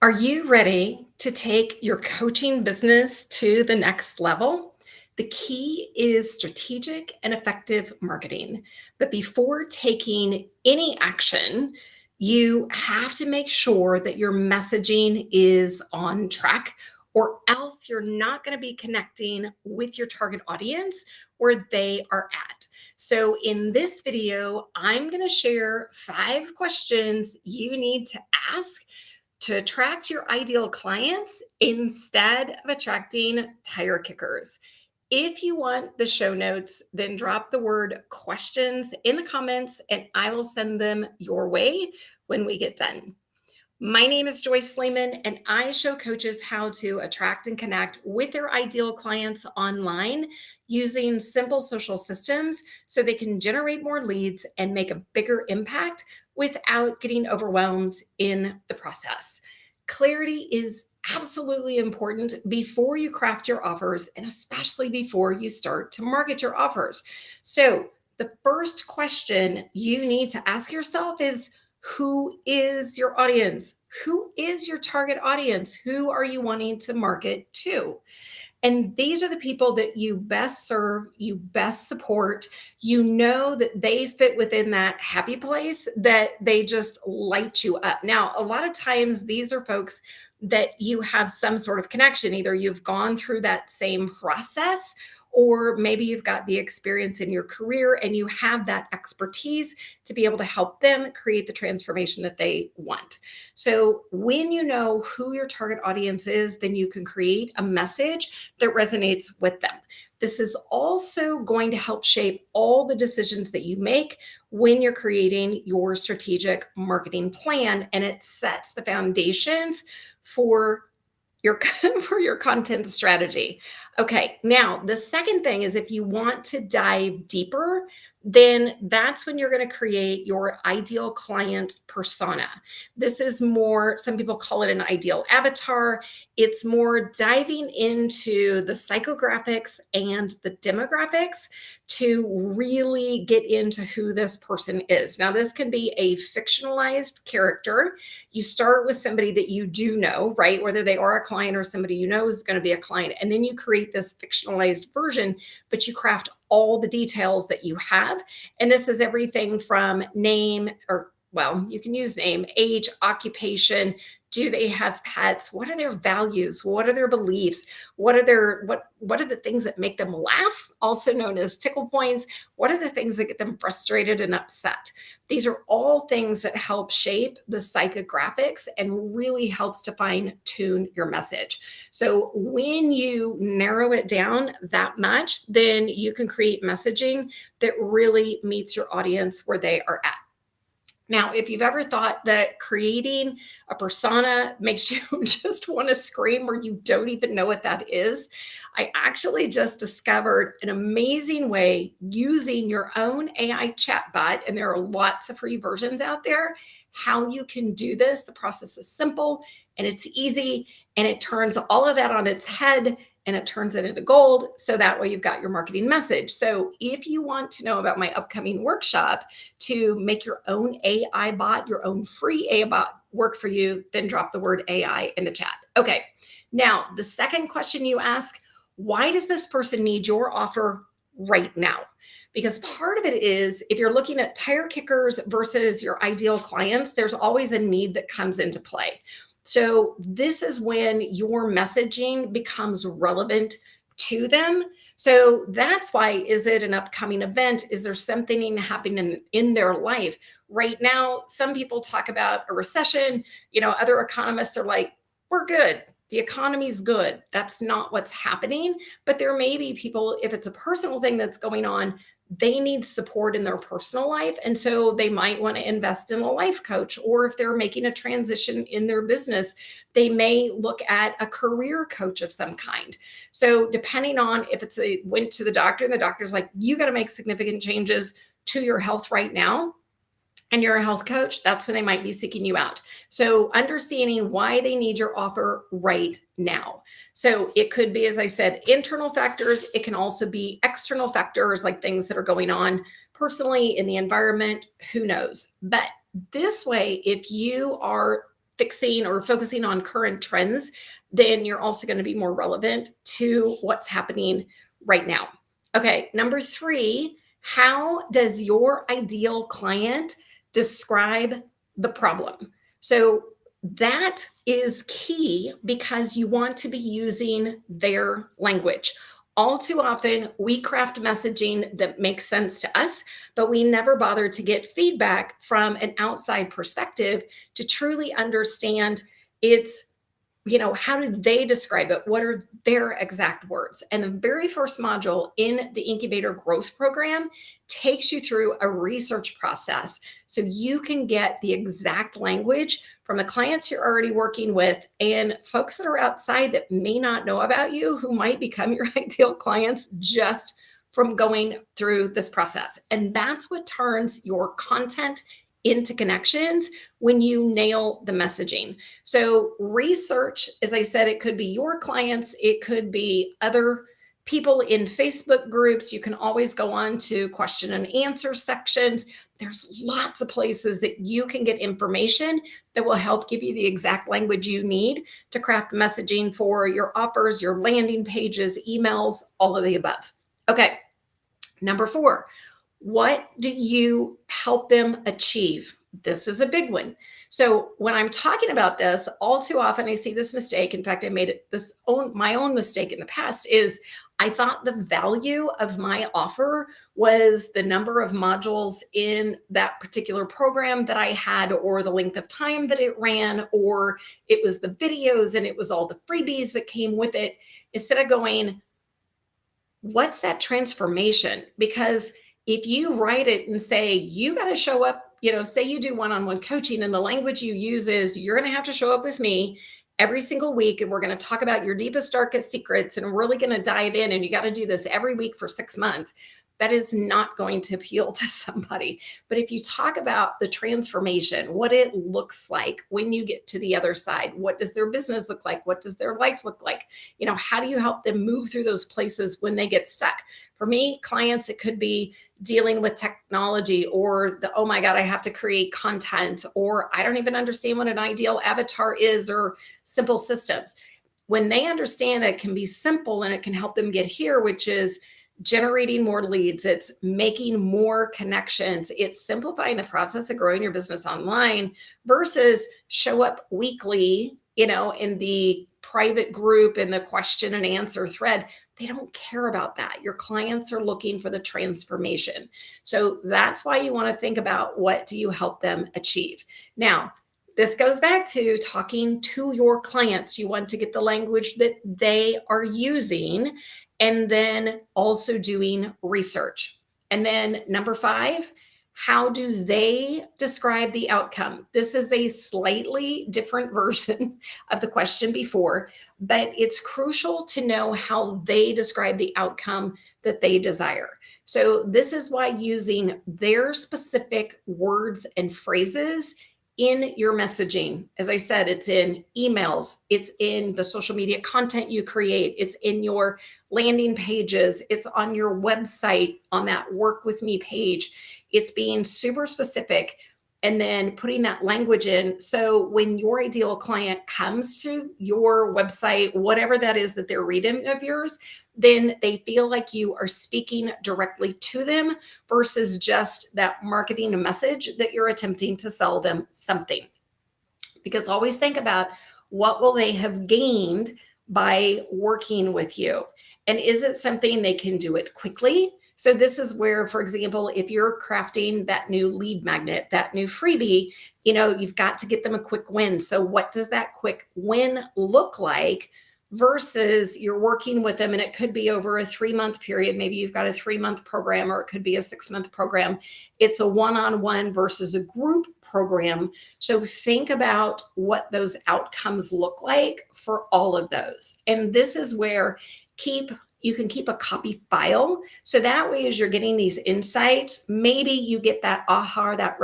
Are you ready to take your coaching business to the next level? The key is strategic and effective marketing. But before taking any action, you have to make sure that your messaging is on track, or else you're not going to be connecting with your target audience where they are at. So, in this video, I'm going to share 5 questions you need to ask to attract your ideal clients instead of attracting tire kickers. If you want the show notes, then drop the word questions in the comments and I will send them your way when we get done. My name is Joyce Layman, and I show coaches how to attract and connect with their ideal clients online using simple social systems so they can generate more leads and make a bigger impact without getting overwhelmed in the process. Clarity is absolutely important before you craft your offers, and especially before you start to market your offers. So, the first question you need to ask yourself is, who is your audience? Who is your target audience? Who are you wanting to market to? And these are the people that you best serve, you best support. You know that they fit within that happy place, that they just light you up. Now, a lot of times these are folks that you have some sort of connection. Either you've gone through that same process, or maybe you've got the experience in your career and you have that expertise to be able to help them create the transformation that they want. So when you know who your target audience is, then you can create a message that resonates with them. This is also going to help shape all the decisions that you make when you're creating your strategic marketing plan, and it sets the foundations for your for your content strategy. Okay, now the second thing is, if you want to dive deeper, then that's when you're going to create your ideal client persona. This is more, some people call it an ideal avatar. It's more diving into the psychographics and the demographics to really get into who this person is. Now, this can be a fictionalized character. You start with somebody that you do know, right? Whether they are a client or somebody you know is going to be a client. And then you create this fictionalized version, but you craft all the details that you have. And this is everything from name, or well, you can use name, age, occupation. Do they have pets? What are their values? What are their beliefs? What are the things that make them laugh, also known as tickle points? What are the things that get them frustrated and upset? These are all things that help shape the psychographics and really helps to fine tune your message. So when you narrow it down that much, then you can create messaging that really meets your audience where they are at. Now, if you've ever thought that creating a persona makes you just want to scream, or you don't even know what that is, I actually just discovered an amazing way using your own AI chatbot, and there are lots of free versions out there, how you can do this. The process is simple and it's easy, and it turns all of that on its head and it turns it into gold. So that way you've got your marketing message. So if you want to know about my upcoming workshop to make your own AI bot, your own free AI bot work for you, then drop the word AI in the chat. Okay. Now, the second question you ask, why does this person need your offer right now? Because part of it is, if you're looking at tire kickers versus your ideal clients, there's always a need that comes into play. So this is when your messaging becomes relevant to them. So that's why, is it an upcoming event? Is there something happening in their life right now? Some people talk about a recession. Other economists are like, we're good. The economy's good. That's not what's happening. But there may be people, if it's a personal thing that's going on, they need support in their personal life. And so they might want to invest in a life coach, or if they're making a transition in their business, they may look at a career coach of some kind. So depending on if went to the doctor and the doctor's like, you got to make significant changes to your health right now, and you're a health coach, that's when they might be seeking you out. So understanding why they need your offer right now. So it could be, as I said, internal factors. It can also be external factors, like things that are going on personally in the environment, who knows. But this way, if you are fixing or focusing on current trends, then you're also going to be more relevant to what's happening right now. Okay, number 3, how does your ideal client describe the problem? So that is key because you want to be using their language. All too often, we craft messaging that makes sense to us, but we never bother to get feedback from an outside perspective to truly understand its, how do they describe it? What are their exact words? And the very first module in the Incubator Growth Program takes you through a research process so you can get the exact language from the clients you're already working with and folks that are outside that may not know about you, who might become your ideal clients just from going through this process. And that's what turns your content into connections when you nail the messaging. So research, as I said, it could be your clients, it could be other people in Facebook groups. You can always go on to question and answer sections. There's lots of places that you can get information that will help give you the exact language you need to craft messaging for your offers, your landing pages, emails, all of the above. Okay, number 4. What do you help them achieve? This is a big one. So when I'm talking about this, all too often I see this mistake. In fact, I made it my own mistake in the past is I thought the value of my offer was the number of modules in that particular program that I had, or the length of time that it ran, or it was the videos and it was all the freebies that came with it. Instead of going, what's that transformation? Because if you write it and say, you got to show up, say you do one-on-one coaching and the language you use is, you're going to have to show up with me every single week. And we're going to talk about your deepest, darkest secrets. And we're really going to dive in. And you got to do this every week for 6 months. That is not going to appeal to somebody. But if you talk about the transformation, what it looks like when you get to the other side, what does their business look like? What does their life look like? How do you help them move through those places when they get stuck? For me, clients, it could be dealing with technology, or oh my God, I have to create content, or I don't even understand what an ideal avatar is, or simple systems. When they understand it can be simple and it can help them get here, which is generating more leads, it's making more connections, it's simplifying the process of growing your business online versus show up weekly, in the private group, in the question and answer thread. They don't care about that. Your clients are looking for the transformation. So that's why you want to think about, what do you help them achieve? Now, this goes back to talking to your clients. You want to get the language that they are using, and then also doing research. And then number 5, how do they describe the outcome? This is a slightly different version of the question before, but it's crucial to know how they describe the outcome that they desire. So this is why using their specific words and phrases in your messaging, as I said, it's in emails, it's in the social media content you create, it's in your landing pages, it's on your website, on that work with me page. It's being super specific and then putting that language in. So when your ideal client comes to your website, whatever that is that they're reading of yours, then they feel like you are speaking directly to them versus just that marketing message that you're attempting to sell them something. Because always think about, what will they have gained by working with you? And is it something they can do it quickly? So this is where, for example, if you're crafting that new lead magnet, that new freebie, you've got to get them a quick win. So what does that quick win look like? Versus you're working with them and it could be over a 3-month period. Maybe you've got a 3-month program, or it could be a 6-month program. It's a one-on-one versus a group program. So think about what those outcomes look like for all of those. And this is where you can keep a copy file. So that way, as you're getting these insights, maybe you get that aha, that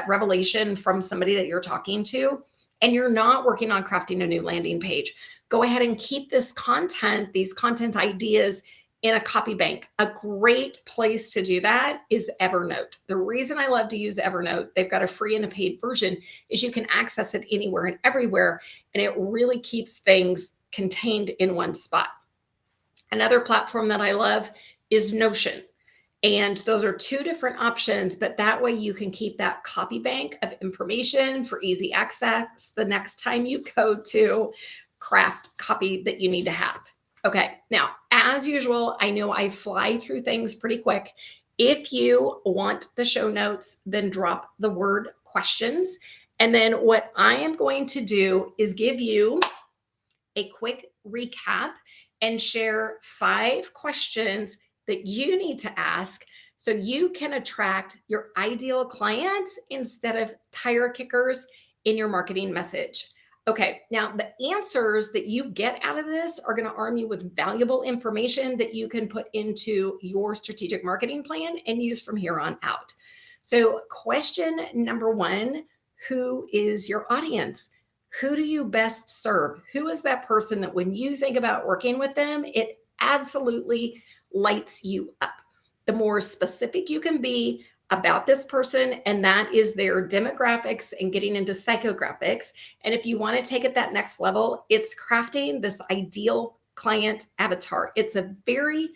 revelation from somebody that you're talking to, and you're not working on crafting a new landing page. Go ahead and keep these content ideas in a copy bank. A great place to do that is Evernote. The reason I love to use Evernote, they've got a free and a paid version, is you can access it anywhere and everywhere, and it really keeps things contained in one spot. Another platform that I love is Notion. And those are two different options, but that way you can keep that copy bank of information for easy access the next time you go to craft copy that you need to have. Okay, now, as usual, I know I fly through things pretty quick. If you want the show notes, then drop the word questions. And then what I am going to do is give you a quick recap and share 5 questions that you need to ask so you can attract your ideal clients instead of tire kickers in your marketing message. Okay, now the answers that you get out of this are going to arm you with valuable information that you can put into your strategic marketing plan and use from here on out. So, question number 1, who is your audience? Who do you best serve? Who is that person that when you think about working with them, it absolutely lights you up? The more specific you can be about this person, and that is their demographics and getting into psychographics. And if you want to take it that next level, it's crafting this ideal client avatar. It's a very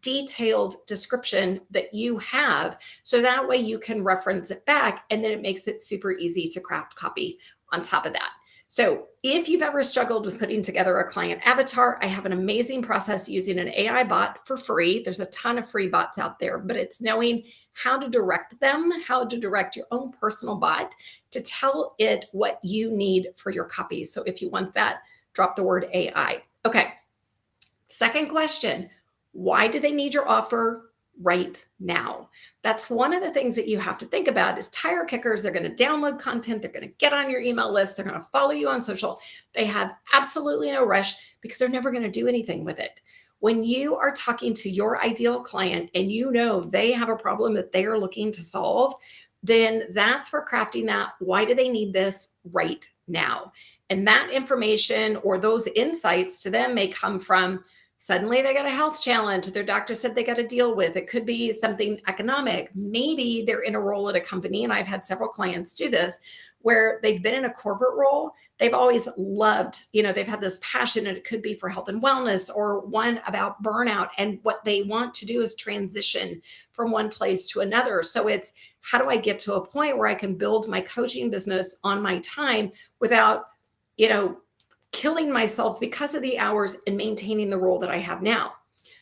detailed description that you have, so that way you can reference it back, and then it makes it super easy to craft copy on top of that. So if you've ever struggled with putting together a client avatar, I have an amazing process using an AI bot for free. There's a ton of free bots out there, but it's knowing how to direct them, how to direct your own personal bot to tell it what you need for your copy. So if you want that, drop the word AI. Okay. Second question, why do they need your offer right now? That's one of the things that you have to think about is tire kickers. They're going to download content. They're going to get on your email list. They're going to follow you on social. They have absolutely no rush because they're never going to do anything with it. When you are talking to your ideal client and you know they have a problem that they are looking to solve, then that's where crafting that, why do they need this right now? And that information or those insights to them may come from suddenly they got a health challenge their doctor said they got to deal with. It could be something economic. Maybe they're in a role at a company, and I've had several clients do this, where they've been in a corporate role. They've always loved, they've had this passion, and it could be for health and wellness or one about burnout. And what they want to do is transition from one place to another. So it's, how do I get to a point where I can build my coaching business on my time without, killing myself because of the hours and maintaining the role that I have now?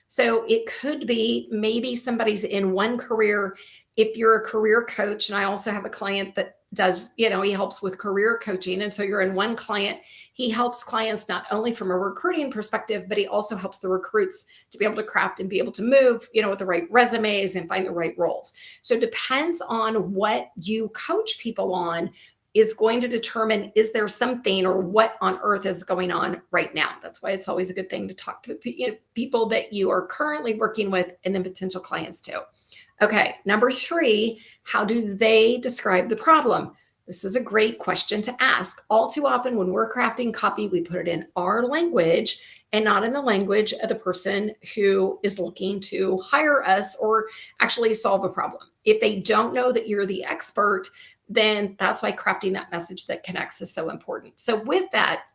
So it could be maybe somebody's in one career. If you're a career coach, and I also have a client that does, he helps with career coaching. And so you're in one client, he helps clients not only from a recruiting perspective, but he also helps the recruits to be able to craft and be able to move, with the right resumes and find the right roles. So it depends on what you coach people on is going to determine, is there something or what on earth is going on right now? That's why it's always a good thing to talk to people that you are currently working with and then potential clients too. Okay, number 3, how do they describe the problem? This is a great question to ask. All too often when we're crafting copy, we put it in our language and not in the language of the person who is looking to hire us or actually solve a problem. If they don't know that you're the expert, then that's why crafting that message that connects is so important. So with that,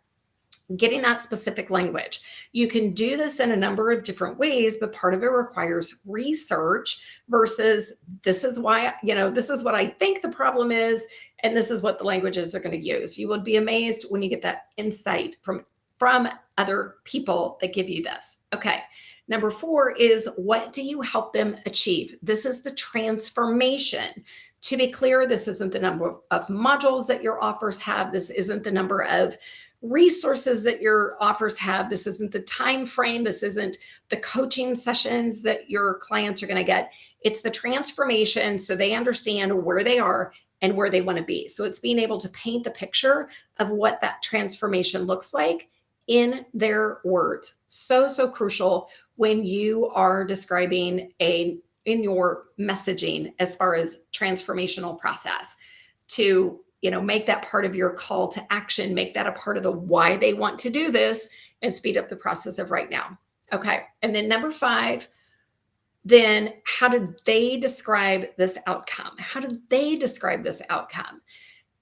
getting that specific language, you can do this in a number of different ways, but part of it requires research versus this is why, this is what I think the problem is, and this is what the languages they're going to use. You would be amazed when you get that insight from other people that give you this. Okay. Number 4 is, what do you help them achieve? This is the transformation. To be clear, this isn't the number of modules that your offers have. This isn't the number of resources that your offers have. This isn't the time frame. This isn't the coaching sessions that your clients are going to get. It's the transformation so they understand where they are and where they want to be. So it's being able to paint the picture of what that transformation looks like in their words. So crucial when you are describing in your messaging as far as transformational process to, make that part of your call to action, make that a part of the why they want to do this and speed up the process of right now. Okay. And then number 5, then how did they describe this outcome? How did they describe this outcome?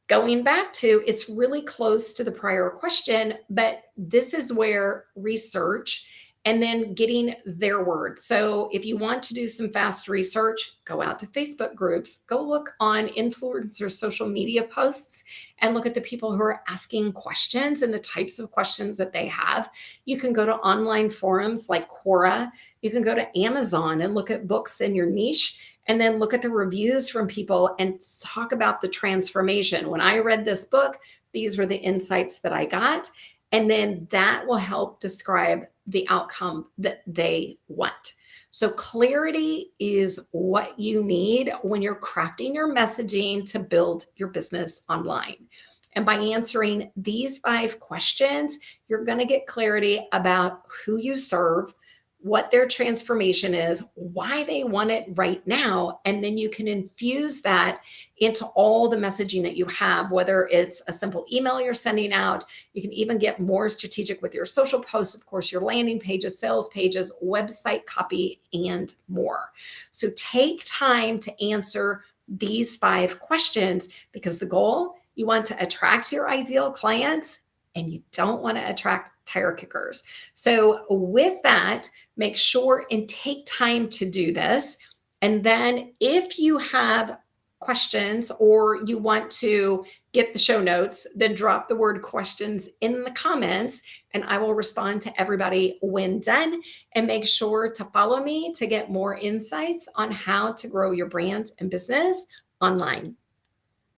Going back to, it's really close to the prior question, but this is where research and then getting their word. So if you want to do some fast research, go out to Facebook groups, go look on influencer social media posts and look at the people who are asking questions and the types of questions that they have. You can go to online forums like Quora. You can go to Amazon and look at books in your niche and then look at the reviews from people and talk about the transformation. When I read this book, these were the insights that I got. And then that will help describe the outcome that they want. So clarity is what you need when you're crafting your messaging to build your business online. And by answering these 5 questions, you're going to get clarity about who you serve, what their transformation is, why they want it right now, and then you can infuse that into all the messaging that you have, whether it's a simple email you're sending out. You can even get more strategic with your social posts, of course, your landing pages, sales pages, website copy, and more. So take time to answer these 5 questions, because the goal, you want to attract your ideal clients and you don't want to attract tire kickers. So with that, make sure and take time to do this. And then if you have questions or you want to get the show notes, then drop the word questions in the comments and I will respond to everybody when done. And make sure to follow me to get more insights on how to grow your brand and business online.